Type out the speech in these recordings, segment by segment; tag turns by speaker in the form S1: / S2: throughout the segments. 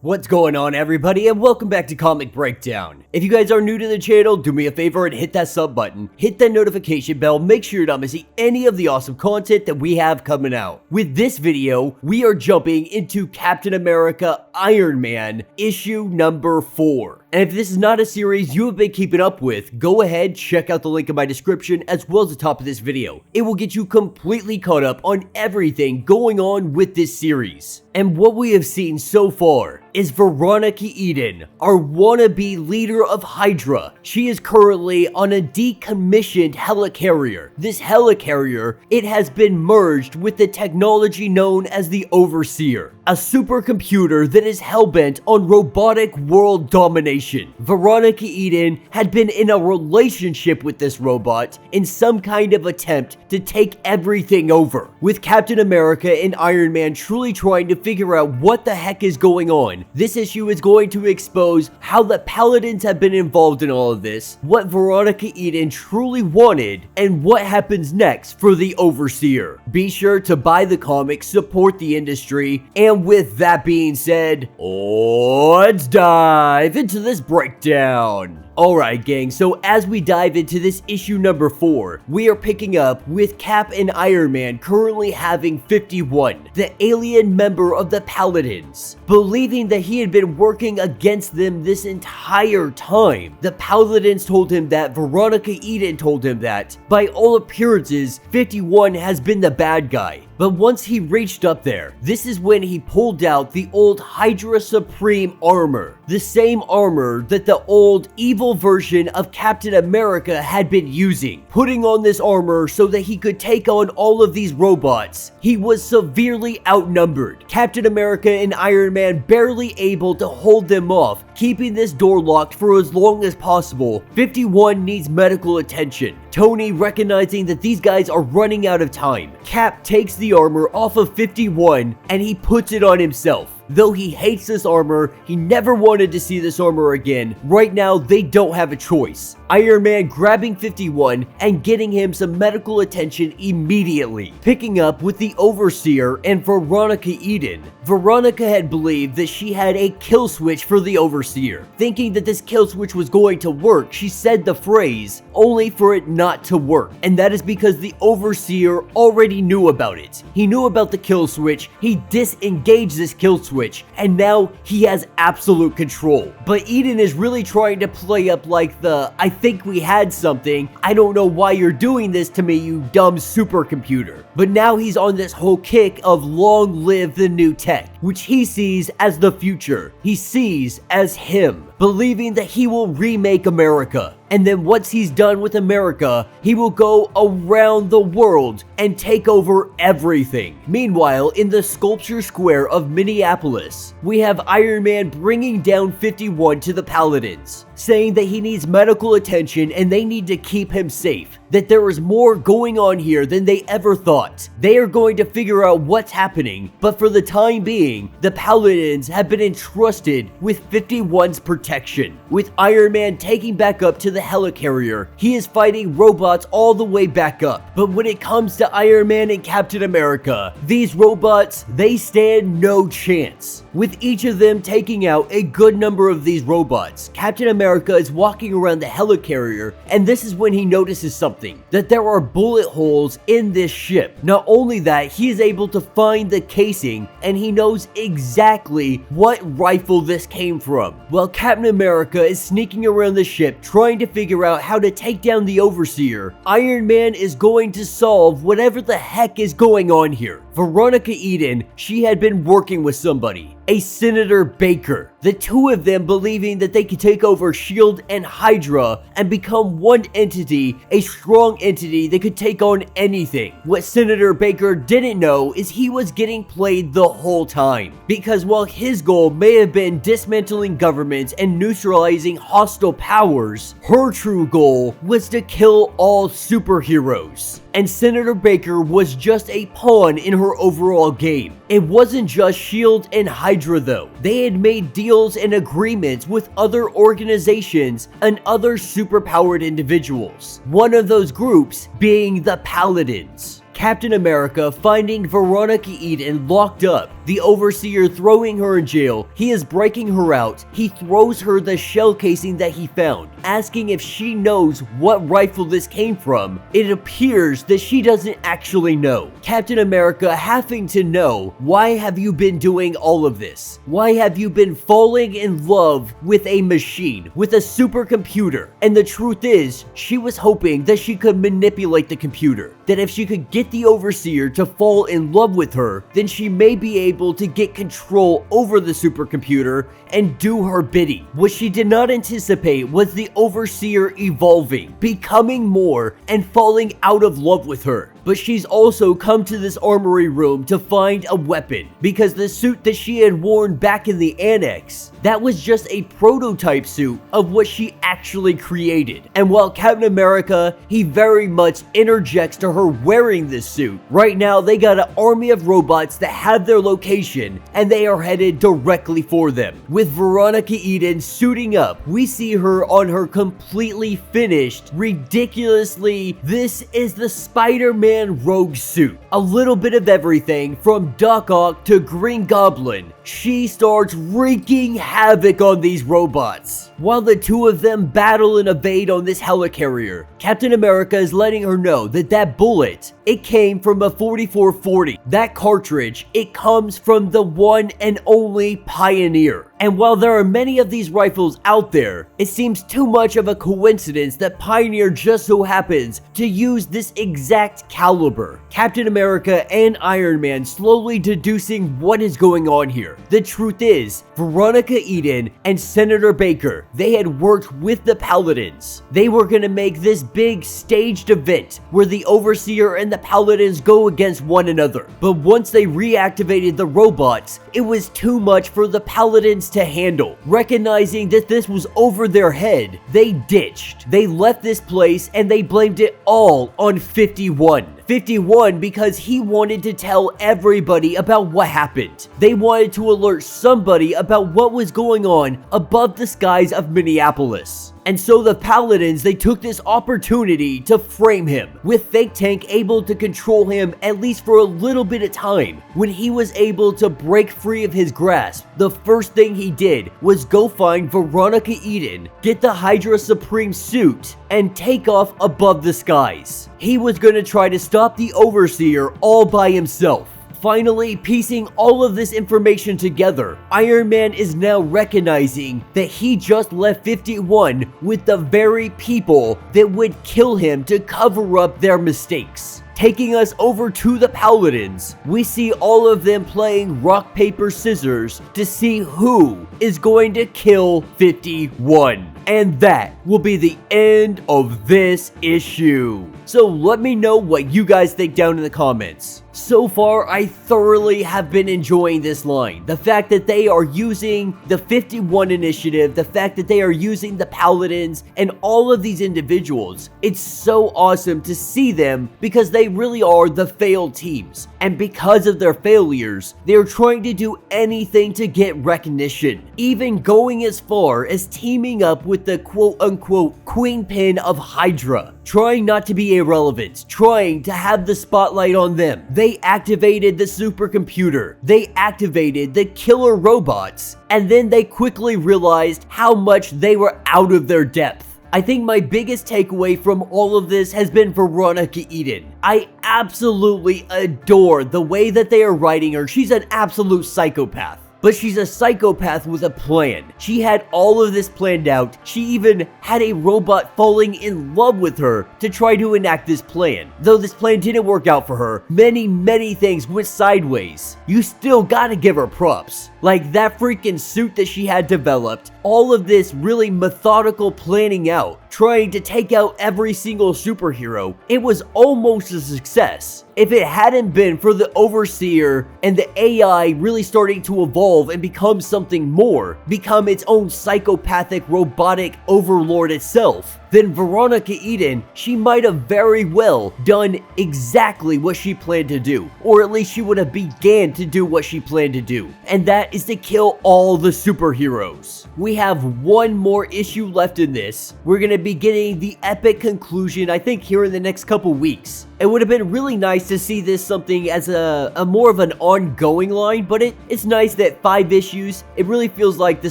S1: What's going on, everybody, and welcome back to Comic Breakdown. If you guys are new to the channel, do me a favor and hit that sub button, hit that notification bell, make sure you're not missing any of the awesome content that we have coming out. With this video, we are jumping into Captain America Iron Man issue number 4. And if this is not a series you have been keeping up with, go ahead, check out the link in my description as well as the top of this video. It will get you completely caught up on everything going on with this series. And what we have seen so far is Veronica Eden, our wannabe leader of Hydra. She is currently on a decommissioned helicarrier. This helicarrier, it has been merged with the technology known as the Overseer, a supercomputer that is hellbent on robotic world domination. Veronica Eden had been in a relationship with this robot in some kind of attempt to take everything over, with Captain America and Iron Man truly trying to figure out what the heck is going on. This issue is going to expose how the Paladins have been involved in all of this, what Veronica Eden truly wanted, and what happens next for the Overseer. Be sure to buy the comic, support the industry, and with that being said, let's dive into this breakdown. Alright gang, so as we dive into this issue number 4, we are picking up with Cap and Iron Man currently having 51, the alien member of the Paladins. Believing that he had been working against them this entire time, the Paladins told him that, Veronica Eden told him that, by all appearances, 51 has been the bad guy. But once he reached up there, this is when he pulled out the old Hydra Supreme armor. The same armor that the old evil version of Captain America had been using. Putting on this armor so that he could take on all of these robots. He was severely outnumbered. Captain America and Iron Man barely able to hold them off, keeping this door locked for as long as possible. 51 needs medical attention. Tony, recognizing that these guys are running out of time, Cap takes the armor off of 51 and he puts it on himself. Though he hates this armor, he never wanted to see this armor again. Right now, they don't have a choice. Iron Man grabbing 51 and getting him some medical attention immediately. Picking up with the Overseer and Veronica Eden. Veronica had believed that she had a kill switch for the Overseer. Thinking that this kill switch was going to work, she said the phrase, only for it not to work. And that is because the Overseer already knew about it. He knew about the kill switch, he disengaged this kill switch, and now he has absolute control. But Eden is really trying to play up like the, I think we had something, I don't know why you're doing this to me, you dumb supercomputer. But now he's on this whole kick of long live the new tech, which he sees as the future. He sees as him, believing that he will remake America. And then once he's done with America, he will go around the world and take over everything. Meanwhile, in the Sculpture Square of Minneapolis, we have Iron Man bringing down 51 to the Paladins, saying that he needs medical attention and they need to keep him safe. That there is more going on here than they ever thought. They are going to figure out what's happening, but for the time being, the Paladins have been entrusted with 51's protection. With Iron Man taking back up to the helicarrier, he is fighting robots all the way back up. But when it comes to Iron Man and Captain America, these robots, they stand no chance. With each of them taking out a good number of these robots, Captain America is walking around the helicarrier, and this is when he notices something. That there are bullet holes in this ship. Not only that, he is able to find the casing and he knows exactly what rifle this came from. While Captain America is sneaking around the ship trying to figure out how to take down the Overseer, Iron Man is going to solve whatever the heck is going on here. Veronica Eden, she had been working with somebody, a Senator Baker. The two of them believing that they could take over S.H.I.E.L.D. and Hydra and become one entity, a strong entity that could take on anything. What Senator Baker didn't know is he was getting played the whole time. Because while his goal may have been dismantling governments and neutralizing hostile powers, her true goal was to kill all superheroes. And Senator Baker was just a pawn in her overall game. It wasn't just S.H.I.E.L.D. and Hydra though. They had made deals and agreements with other organizations and other superpowered individuals. One of those groups being the Paladins. Captain America finding Veronica Eden locked up, the Overseer throwing her in jail, he is breaking her out, he throws her the shell casing that he found, asking if she knows what rifle this came from. It appears that she doesn't actually know. Captain America having to know, why have you been doing all of this? Why have you been falling in love with a machine, with a supercomputer? And the truth is, she was hoping that she could manipulate the computer, that if she could get the Overseer to fall in love with her, then she may be able to get control over the supercomputer and do her bidding. What she did not anticipate was the Overseer evolving, becoming more, and falling out of love with her. But she's also come to this armory room to find a weapon, because the suit that she had worn back in the annex, that was just a prototype suit of what she actually created. And while Captain America, he very much interjects to her wearing this suit, right now they got an army of robots that have their location, and they are headed directly for them. With Veronica Eden suiting up, we see her on her completely finished, ridiculously, this is the Spider-Man rogue suit. A little bit of everything from Doc Ock to Green Goblin. She starts wreaking havoc on these robots. While the two of them battle and evade on this helicarrier, Captain America is letting her know that that bullet, it came from a 4440. That cartridge, it comes from the one and only Pioneer. And while there are many of these rifles out there, it seems too much of a coincidence that Pioneer just so happens to use this exact caliber. Captain America and Iron Man slowly deducing what is going on here. The truth is, Veronica Eden and Senator Baker, they had worked with the Paladins. They were gonna make this big staged event where the Overseer and the Paladins go against one another. But once they reactivated the robots, it was too much for the Paladins to handle. Recognizing that this was over their head, they ditched. They left this place and they blamed it all on 51. 51 because he wanted to tell everybody about what happened. They wanted to alert somebody about what was going on above the skies of Minneapolis. And so the Paladins, they took this opportunity to frame him, with Fake Tank able to control him at least for a little bit of time. When he was able to break free of his grasp, the first thing he did was go find Veronica Eden, get the Hydra Supreme suit, and take off above the skies. He was gonna try to stop the Overseer all by himself. Finally, piecing all of this information together, Iron Man is now recognizing that he just left 51 with the very people that would kill him to cover up their mistakes. Taking us over to the Paladins, we see all of them playing rock, paper, scissors to see who is going to kill 51. And that will be the end of this issue. So let me know what you guys think down in the comments. So far, I thoroughly have been enjoying this line. The fact that they are using the 51 initiative, the fact that they are using the Paladins and all of these individuals, it's so awesome to see them because they really are the failed teams. And because of their failures, they're trying to do anything to get recognition. Even going as far as teaming up with the quote-unquote Queen Pin of Hydra. Trying not to be irrelevant, trying to have the spotlight on them. They activated the supercomputer, they activated the killer robots, and then they quickly realized how much they were out of their depth. I think my biggest takeaway from all of this has been Veronica Eden. I absolutely adore the way that they are writing her. She's an absolute psychopath. But she's a psychopath with a plan. She had all of this planned out. She even had a robot falling in love with her to try to enact this plan. Though this plan didn't work out for her, many things went sideways. You still gotta give her props. Like that freaking suit that she had developed, all of this really methodical planning out, trying to take out every single superhero, it was almost a success. If it hadn't been for the Overseer and the AI really starting to evolve and become something more, become its own psychopathic robotic overlord itself, then Veronica Eden, she might have very well done exactly what she planned to do, or at least she would have began to do what she planned to do, and that is to kill all the superheroes. We have one more issue left in this. We're gonna be getting the epic conclusion, I think, here in the next couple weeks. It would have been really nice to see this something as a more of an ongoing line, but it's nice that 5 issues, it really feels like the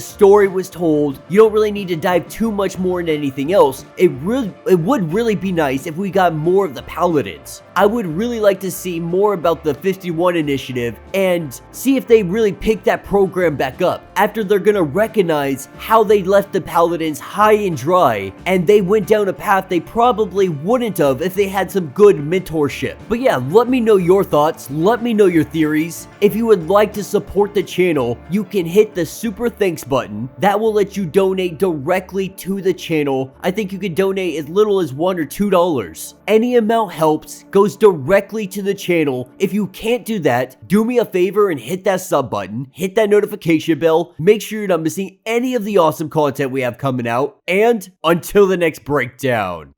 S1: story was told. You don't really need to dive too much more into anything else. It would really be nice if we got more of the Paladins. I would really like to see more about the 51 initiative and see if they really pick that program back up after they're gonna recognize how they left the Paladins high and dry and they went down a path they probably wouldn't have if they had some good mentorship. But yeah, let me know your thoughts, let me know your theories. If you would like to support the channel, you can hit the super thanks button. That will let you donate directly to the channel. I think you can donate as little as $1 or $2. Any amount helps, goes directly to the channel. If you can't do that, do me a favor and hit that sub button, hit that notification bell, make sure you're not missing any of the awesome content we have coming out, and until the next breakdown.